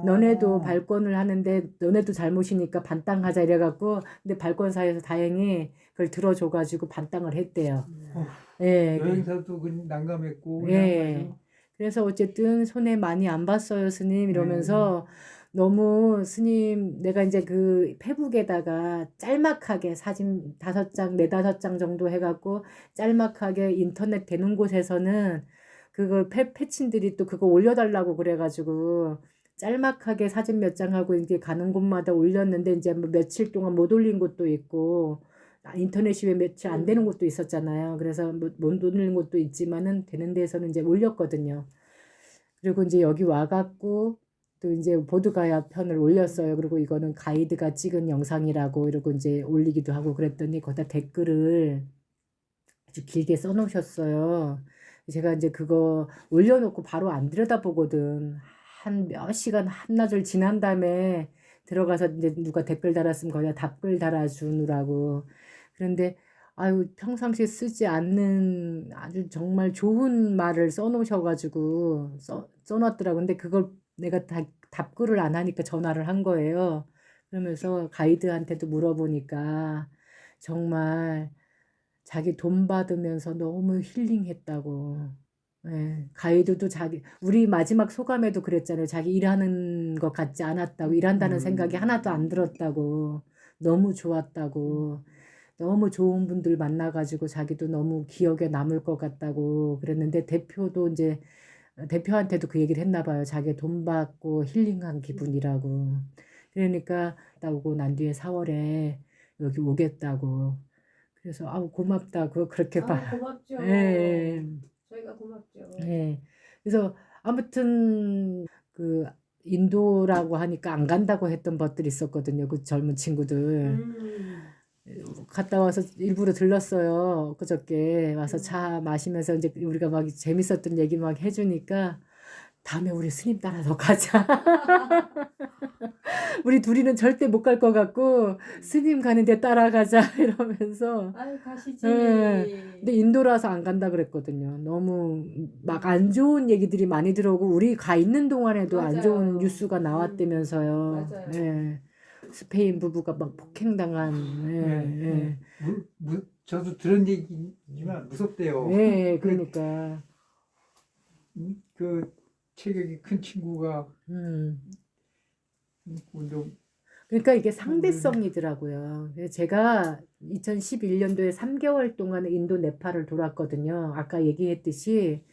너네도 발권을 하는데 너네도 잘못이니까 반땅하자 이래갖고 근데 발권사에서 다행히 그걸 들어줘가지고 반땅을 했대요. 예, 여행사도 난감했고 그냥 예. 아주 그래서 어쨌든 손해 많이 안 봤어요, 스님 이러면서 너무 스님 내가 이제 그 페북에다가 짤막하게 사진 5장, 4-5장 정도 해갖고 짤막하게 인터넷 되는 곳에서는 그거 패친들이 또 그거 올려달라고 그래가지고 짤막하게 사진 몇 장 하고 이제 가는 곳마다 올렸는데 이제 뭐 며칠 동안 못 올린 곳도 있고 인터넷이 왜 며칠 안 되는 곳도 있었잖아요. 그래서 못 올리는 곳도 있지만은 되는 데에서는 이제 올렸거든요. 그리고 이제 여기 와갖고 또 이제 보드가야 편을 올렸어요. 그리고 이거는 가이드가 찍은 영상이라고 이러고 이제 올리기도 하고 그랬더니 거기다 댓글을 아주 길게 써놓으셨어요. 제가 이제 그거 올려놓고 바로 안 들여다보거든. 한 몇 시간 한나절 지난 다음에 들어가서 이제 누가 댓글 달았으면 거기다 답글 달아주느라고. 그런데 아유 평상시에 쓰지 않는 아주 정말 좋은 말을 써놓으셔가지고 써놨더라고. 근데 그걸 내가 답글을 안 하니까 전화를 한 거예요. 그러면서 가이드한테도 물어보니까 정말 자기 돈 받으면서 너무 힐링했다고. 예, 가이드도 우리 마지막 소감에도 그랬잖아요. 자기 일하는 것 같지 않았다고. 일한다는 생각이 하나도 안 들었다고. 너무 좋았다고. 너무 좋은 분들 만나가지고 자기도 너무 기억에 남을 것 같다고 그랬는데 대표도 이제 대표한테도 그 얘기를 했나 봐요. 자기 돈 받고 힐링한 기분이라고. 그러니까 나오고 난 뒤에 4월에 여기 오겠다고. 그래서 아우 고맙다고 그렇게 고맙죠. 예. 저희가 고맙죠. 예. 그래서 아무튼 그 인도라고 하니까 안 간다고 했던 것들이 있었거든요. 그 젊은 친구들. 갔다 와서 일부러 들렀어요. 그저께 와서 차 마시면서 이제 우리가 막 재밌었던 얘기 막 해주니까 다음에 우리 스님 따라서 가자. 우리 둘이는 절대 못 갈 것 같고 스님 가는데 따라가자 이러면서. 아유 가시지. 근데 인도라서 안 간다 그랬거든요. 너무 막 안 좋은 얘기들이 많이 들어오고 우리 가 있는 동안에도 안 좋은 맞아요. 뉴스가 나왔다면서요. 맞아요. 예. 스페인 부부가 막 폭행당한. 예. 저도 들은 얘기지만 무섭대요. 예, 그러니까. 그 체격이 큰 친구가 운동 그러니까 이게 상대성이더라고요. 그래서 제가 2011년도에 3개월 동안 인도 네팔을 돌았거든요. 아까 얘기했듯이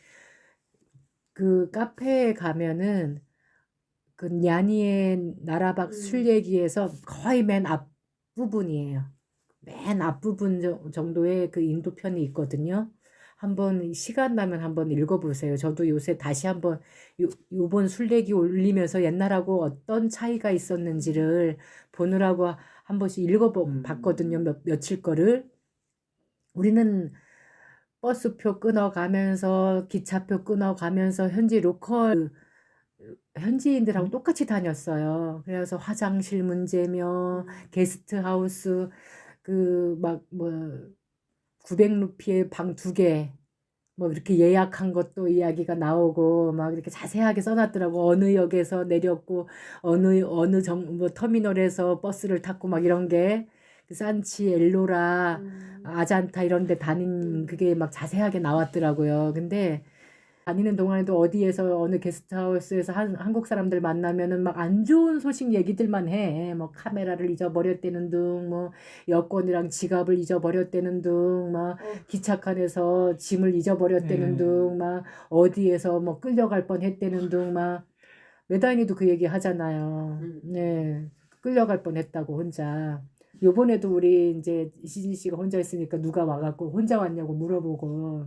그 카페에 가면은 그 냐니의 나라박 술 얘기에서 거의 맨 앞부분이에요. 맨 앞부분 정도의 그 인도 편이 있거든요. 한번 시간 나면 한번 읽어보세요. 저도 요새 다시 한번 요번 술래기 올리면서 옛날하고 어떤 차이가 있었는지를 보느라고 한 번씩 읽어봤거든요. 며칠 거를. 우리는 버스표 끊어가면서 기차표 끊어가면서 현지 로컬 현지인들하고 똑같이 다녔어요. 그래서 화장실 문제며 게스트하우스 그 막 뭐 900루피에 방 2개 뭐 이렇게 예약한 것도 이야기가 나오고 막 이렇게 자세하게 써놨더라고. 어느 역에서 내렸고 어느 뭐 터미널에서 버스를 탔고 막 이런 게 산치, 엘로라, 아잔타 이런 데 다닌 그게 막 자세하게 나왔더라고요. 근데 다니는 동안에도 어디에서 어느 게스트하우스에서 한국 사람들 만나면은 막 안 좋은 소식 얘기들만 해. 뭐 카메라를 잊어버렸다는 둥, 뭐 여권이랑 지갑을 잊어버렸다는 둥, 막 기차칸에서 짐을 잊어버렸다는 둥, 막 어디에서 뭐 끌려갈 뻔했다는 둥, 막 매다니도 그 얘기 하잖아요. 네, 끌려갈 뻔했다고 혼자. 요번에도 우리 이제 이시진 씨가 혼자 있으니까 누가 와갖고 혼자 왔냐고 물어보고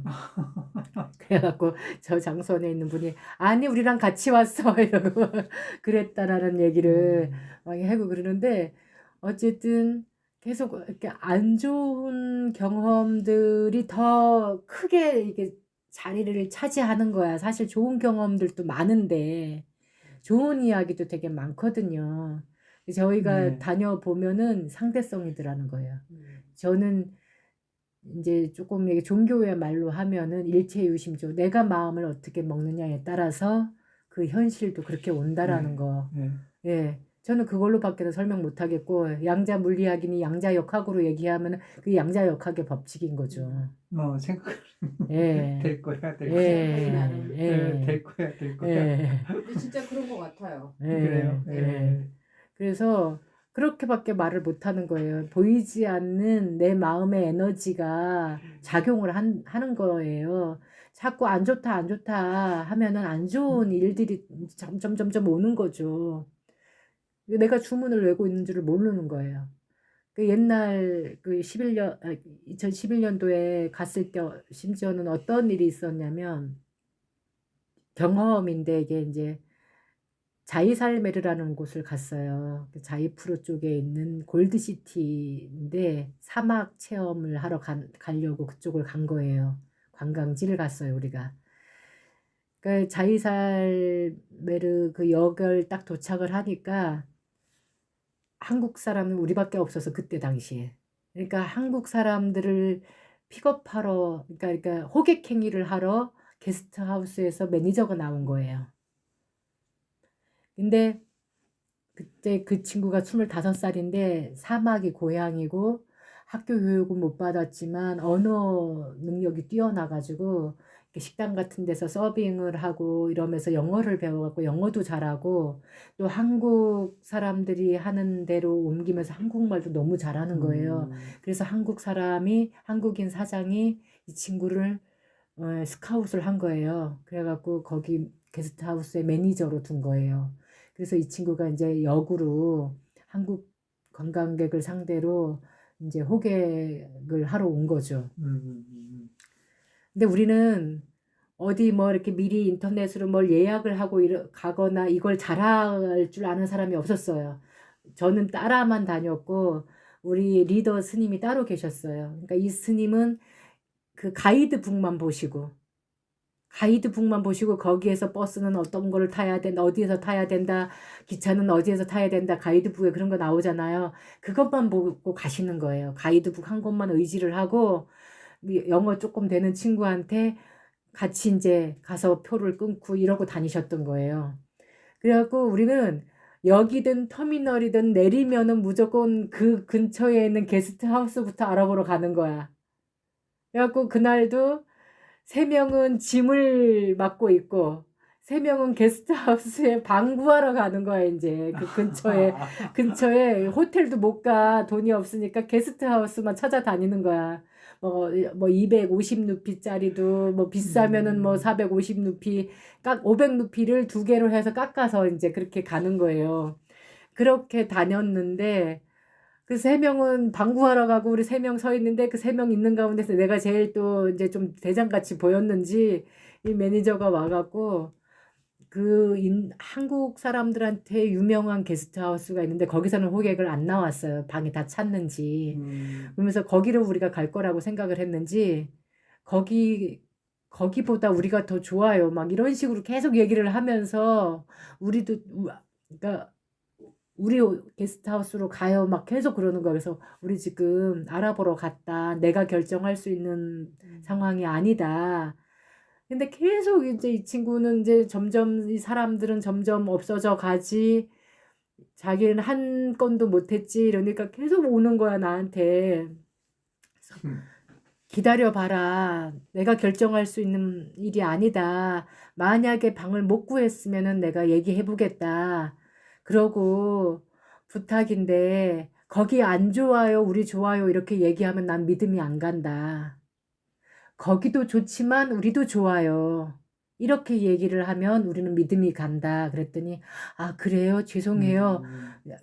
그래갖고 저 장소에 있는 분이 아니 우리랑 같이 왔어 이러고 그랬다라는 얘기를 막 하고 그러는데 어쨌든 계속 이렇게 안 좋은 경험들이 더 크게 이게 자리를 차지하는 거야. 사실 좋은 경험들도 많은데 좋은 이야기도 되게 많거든요. 저희가 다녀보면은 상대성이더라는 거예요. 저는 이제 조금 이게 종교의 말로 하면은 일체유심조 내가 마음을 어떻게 먹느냐에 따라서 그 현실도 그렇게 온다라는 거. 예. 예. 저는 그걸로밖에는 설명 못 하겠고, 양자 물리학이니 양자역학으로 얘기하면 그 양자역학의 법칙인 거죠. 뭐 생각 예. 될 거야, 될 예. 거야. 예. 될 거야, 될 거야. 예. 근데 진짜 그런 것 같아요. 예. 그래요. 예. 예. 그래서 그렇게밖에 말을 못 하는 거예요. 보이지 않는 내 마음의 에너지가 작용을 하는 거예요. 자꾸 안 좋다, 안 좋다 하면은 안 좋은 일들이 점점 오는 거죠. 내가 주문을 외고 있는 줄을 모르는 거예요. 그 옛날 그 2011년도에 갔을 때 심지어는 어떤 일이 있었냐면 경험인데 이게 이제 자이살메르라는 곳을 갔어요. 자이프로 쪽에 있는 골드시티인데 사막 체험을 하러 가려고 그쪽을 간 거예요. 관광지를 갔어요, 우리가. 그 자이살메르 그 역을 딱 도착을 하니까 한국 사람은 우리밖에 없어서 그때 당시에. 그러니까 한국 사람들을 픽업하러, 그러니까 호객행위를 하러 게스트하우스에서 매니저가 나온 거예요. 근데 그때 그 친구가 25살인데 사막이 고향이고 학교 교육은 못 받았지만 언어 능력이 뛰어나가지고 식당 같은 데서 서빙을 하고 이러면서 영어를 배워갖고 영어도 잘하고 또 한국 사람들이 하는 대로 옮기면서 한국말도 너무 잘하는 거예요. 그래서 한국인 사장이 이 친구를 스카웃을 한 거예요. 그래갖고 거기 게스트하우스의 매니저로 둔 거예요. 그래서 이 친구가 이제 역으로 한국 관광객을 상대로 이제 호객을 하러 온 거죠. 근데 우리는 어디 뭐 이렇게 미리 인터넷으로 뭘 예약을 하고 가거나 이걸 잘할 줄 아는 사람이 없었어요. 저는 따라만 다녔고 우리 리더 스님이 따로 계셨어요. 그러니까 이 스님은 그 가이드북만 보시고 거기에서 버스는 어떤 거를 타야 된다, 어디에서 타야 된다, 기차는 어디에서 타야 된다, 가이드북에 그런 거 나오잖아요. 그것만 보고 가시는 거예요. 가이드북 한 권만 의지를 하고 영어 조금 되는 친구한테 같이 이제 가서 표를 끊고 이러고 다니셨던 거예요. 그래갖고 우리는 역이든 터미널이든 내리면은 무조건 그 근처에 있는 게스트하우스부터 알아보러 가는 거야. 그래갖고 그날도 3명은 짐을 맡고 있고 3명은 게스트하우스에 방구하러 가는 거야. 이제 그 근처에 호텔도 못 가. 돈이 없으니까 게스트하우스만 찾아다니는 거야. 뭐 250루피짜리도 뭐 비싸면은 뭐 450루피, 500루피를 2개로 해서 깎아서 이제 그렇게 가는 거예요. 그렇게 다녔는데 그 3명은 방구하러 가고 우리 3명 서 있는데 그 3명 있는 가운데서 내가 제일 또 이제 좀 대장같이 보였는지 이 매니저가 와갖고 한국 사람들한테 유명한 게스트하우스가 있는데 거기서는 호객을 안 나왔어요. 방이 다 찼는지. 그러면서 거기를 우리가 갈 거라고 생각을 했는지 거기보다 우리가 더 좋아요. 막 이런 식으로 계속 얘기를 하면서 그러니까 우리 게스트하우스로 가요. 막 계속 그러는 거야. 그래서 우리 지금 알아보러 갔다. 내가 결정할 수 있는 상황이 아니다. 근데 계속 이제 이 친구는 이제 이 사람들은 점점 없어져 가지. 자기는 한 건도 못했지. 이러니까 계속 오는 거야, 나한테. 기다려봐라. 내가 결정할 수 있는 일이 아니다. 만약에 방을 못 구했으면은 내가 얘기해보겠다. 그러고 부탁인데 거기 안 좋아요, 우리 좋아요 이렇게 얘기하면 난 믿음이 안 간다. 거기도 좋지만 우리도 좋아요. 이렇게 얘기를 하면 우리는 믿음이 간다. 그랬더니 아 그래요? 죄송해요.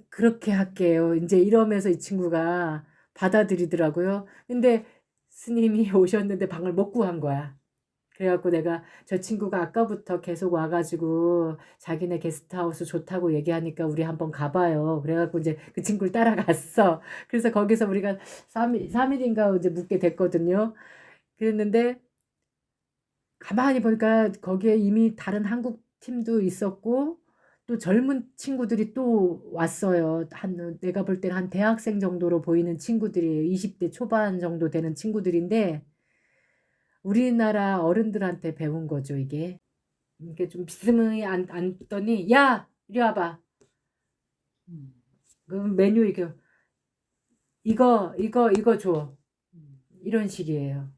그렇게 할게요. 이제 이러면서 이 친구가 받아들이더라고요. 근데 스님이 오셨는데 방을 못 구한 거야. 그래갖고 내가 저 친구가 아까부터 계속 와가지고 자기네 게스트하우스 좋다고 얘기하니까 우리 한번 가봐요. 그래갖고 이제 그 친구를 따라갔어. 그래서 거기서 우리가 3일인가 이제 묵게 됐거든요. 그랬는데 가만히 보니까 거기에 이미 다른 한국 팀도 있었고 또 젊은 친구들이 또 왔어요. 내가 볼 때는 한 대학생 정도로 보이는 친구들이에요. 20대 초반 정도 되는 친구들인데 우리나라 어른들한테 배운 거죠, 이게. 이렇게 좀 비스듬히 앉더니 야 이리 와봐. 그 메뉴 이거 줘. 이런 식이에요.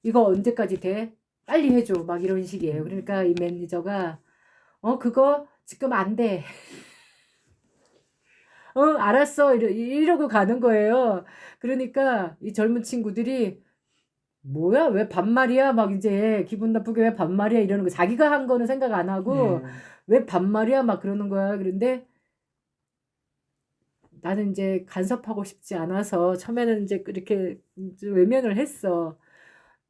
이거 언제까지 돼? 빨리 해줘. 막 이런 식이에요. 그러니까 이 매니저가 그거 지금 안 돼. 알았어. 이러고 가는 거예요. 그러니까 이 젊은 친구들이 뭐야? 왜 반말이야? 막 이제 기분 나쁘게 왜 반말이야? 이러는 거. 자기가 한 거는 생각 안 하고 예. 왜 반말이야? 막 그러는 거야. 그런데 나는 이제 간섭하고 싶지 않아서 처음에는 이제 이렇게 외면을 했어.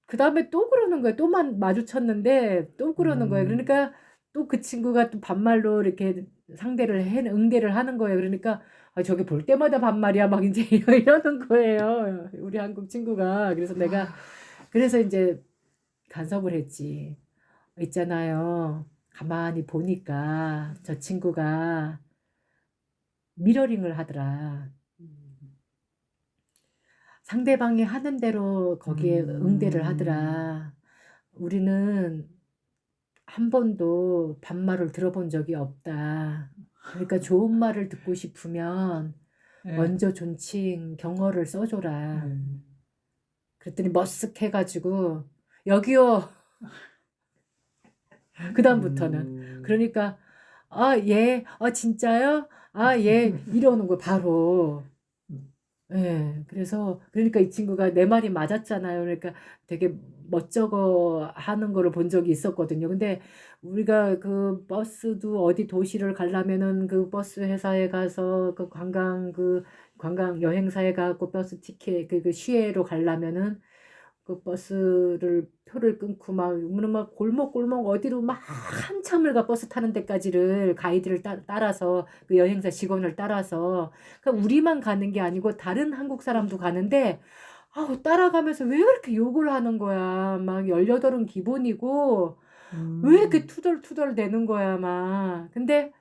그 다음에 또 그러는 거야. 또 마주쳤는데 또 그러는 거예요. 그러니까 또 그 친구가 또 반말로 이렇게 응대를 하는 거예요. 그러니까 저게 볼 때마다 반말이야. 막 이제 이러는 거예요. 우리 한국 친구가. 그래서 이제 간섭을 했지. 있잖아요. 가만히 보니까 저 친구가 미러링을 하더라. 상대방이 하는 대로 거기에 응대를 하더라. 우리는 한 번도 반말을 들어본 적이 없다. 그러니까 좋은 말을 듣고 싶으면 예. 먼저 존칭 경어를 써줘라. 그랬더니 머쓱 해가지고 여기요. 그 다음부터는 그러니까 예, 진짜요? 예, 이러는 거 바로. 예, 그러니까 이 친구가 내 말이 맞았잖아요. 그러니까 되게 멋쩍어 하는 거를 본 적이 있었거든요. 근데 우리가 그 버스도 어디 도시를 가려면은 그 버스 회사에 가서 관광 여행사에 가고 버스 티켓, 그 시외로 가려면은 그 버스를 표를 끊고 막 골목골목 어디로 막 한참을 가 버스 타는 데까지를 가이드를 따라서 그 여행사 직원을 따라서 그러니까 우리만 가는 게 아니고 다른 한국 사람도 가는데 따라가면서 왜 그렇게 욕을 하는 거야. 막 18은 기본이고 왜 이렇게 투덜투덜 대는 거야 막. 근데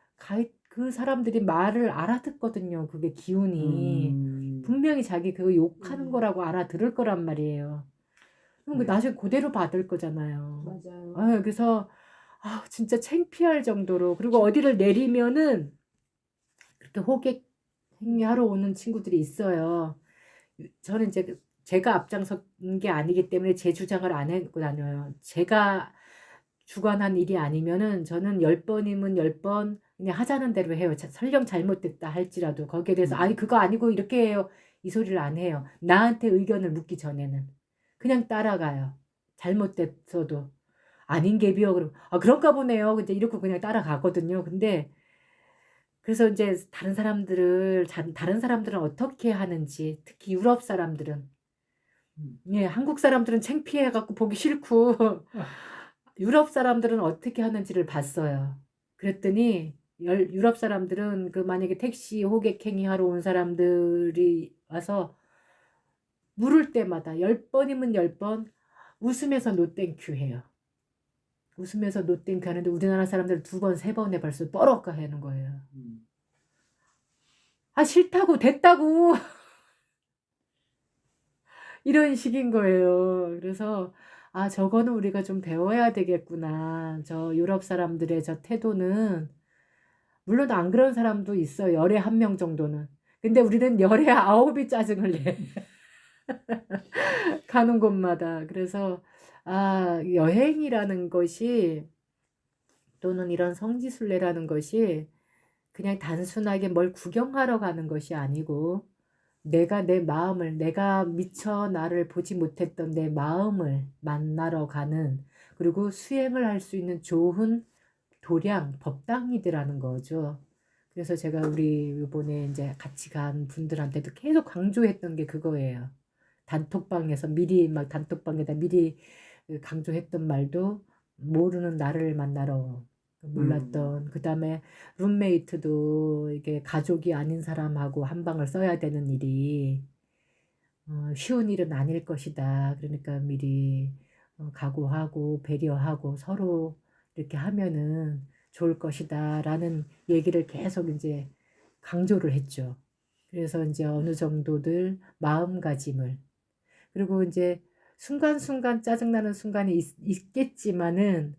그 사람들이 말을 알아듣거든요. 그게 기운이. 분명히 자기 그거 욕하는 거라고 알아들을 거란 말이에요. 그럼 나중에 그대로 받을 거잖아요. 맞아요. 그래서 진짜 창피할 정도로. 그리고 어디를 내리면은 그렇게 호객 행위하러 오는 친구들이 있어요. 저는 이제 제가 앞장선 게 아니기 때문에 제 주장을 안 하고 다녀요. 제가 주관한 일이 아니면은 저는 10번이면 10번 그냥 하자는 대로 해요. 설령 잘못됐다 할지라도 거기에 대해서 아니 그거 아니고 이렇게 해요. 이 소리를 안 해요. 나한테 의견을 묻기 전에는. 그냥 따라가요. 잘못됐어도. 아닌 게비요. 그럼 그런가 보네요. 이제 이렇게 그냥 따라가거든요. 근데 그래서 이제 다른 사람들은 어떻게 하는지, 특히 유럽 사람들은 예, 한국 사람들은 창피해 갖고 보기 싫고 유럽 사람들은 어떻게 하는지를 봤어요. 그랬더니 유럽 사람들은 그 만약에 택시 호객행위 하러 온 사람들이 와서 물을 때마다 10번이면 10번 웃으면서 노 땡큐 해요. 웃으면서 노 땡큐 하는데 우리나라 사람들은 2번, 3번에 벌써 뻐럭가 하는 거예요. 싫다고 됐다고 이런 식인 거예요. 그래서 저거는 우리가 좀 배워야 되겠구나. 저 유럽 사람들의 저 태도는 물론 안 그런 사람도 있어. 열에 1명 정도는. 근데 우리는 열에 9이 짜증을 내. 가는 곳마다. 그래서 여행이라는 것이 또는 이런 성지순례라는 것이 그냥 단순하게 뭘 구경하러 가는 것이 아니고 내가 내가 미처 나를 보지 못했던 내 마음을 만나러 가는 그리고 수행을 할 수 있는 좋은 법당이더라는 거죠. 그래서 제가 우리 이번에 이제 같이 간 분들한테도 계속 강조했던 게 그거예요. 단톡방에다 미리 강조했던 말도 모르는 나를 만나러 몰랐던 그다음에 룸메이트도 이게 가족이 아닌 사람하고 한 방을 써야 되는 일이 쉬운 일은 아닐 것이다. 그러니까 미리 각오하고 배려하고 서로 이렇게 하면은 좋을 것이다라는 얘기를 계속 이제 강조를 했죠. 그래서 이제 어느 정도들 마음가짐을 그리고 이제 순간순간 짜증나는 순간이 있겠지만은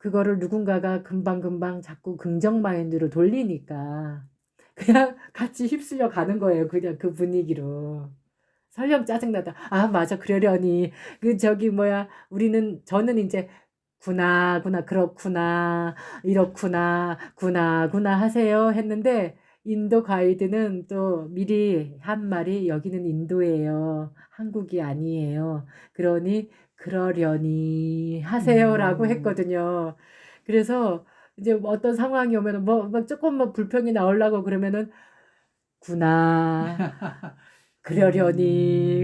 그거를 누군가가 금방금방 자꾸 긍정 마인드로 돌리니까 그냥 같이 휩쓸려 가는 거예요. 그냥 그 분위기로. 설령 짜증나다. 아, 맞아. 그러려니. 그, 저기, 뭐야. 저는 이제, 구나, 그렇구나, 이렇구나, 구나 하세요. 했는데, 인도 가이드는 또 미리 한 말이, 여기는 인도예요. 한국이 아니에요. 그러니, 그러려니 하세요라고 했거든요. 그래서, 이제 뭐 어떤 상황이 오면은, 뭐 조금 뭐 불평이 나오려고 그러면은, 구나. 그러려니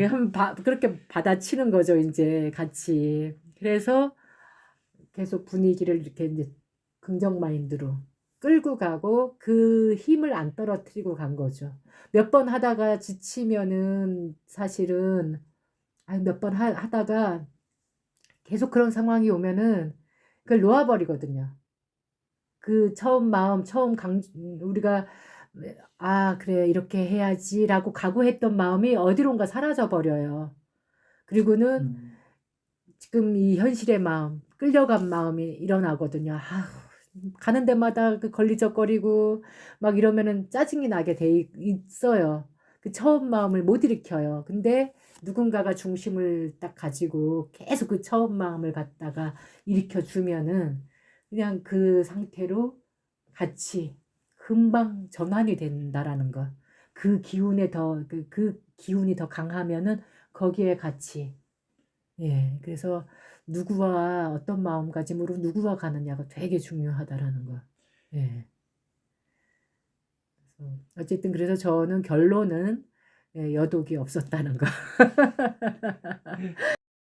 그렇게 받아치는 거죠, 이제 같이. 그래서 계속 분위기를 이렇게 이제 긍정 마인드로 끌고 가고 그 힘을 안 떨어뜨리고 간 거죠. 몇 번 하다가 지치면은 사실은 몇 번 하다가 계속 그런 상황이 오면은 그걸 놓아버리거든요. 그 우리가 그래, 이렇게 해야지라고 각오했던 마음이 어디론가 사라져 버려요. 그리고는 지금 이 현실의 마음, 끌려간 마음이 일어나거든요. 가는 데마다 그 걸리적거리고 막 이러면은 짜증이 나게 돼 있어요. 그 처음 마음을 못 일으켜요. 근데 누군가가 중심을 딱 가지고 계속 그 처음 마음을 갖다가 일으켜 주면은 그냥 그 상태로 같이 금방 전환이 된다라는 거. 그 기운이 더 강하면은 거기에 같이. 예. 그래서 누구와 어떤 마음가짐으로 누구와 가느냐가 되게 중요하다라는 거. 예. 어쨌든 그래서 저는 결론은 예, 여독이 없었다는 거.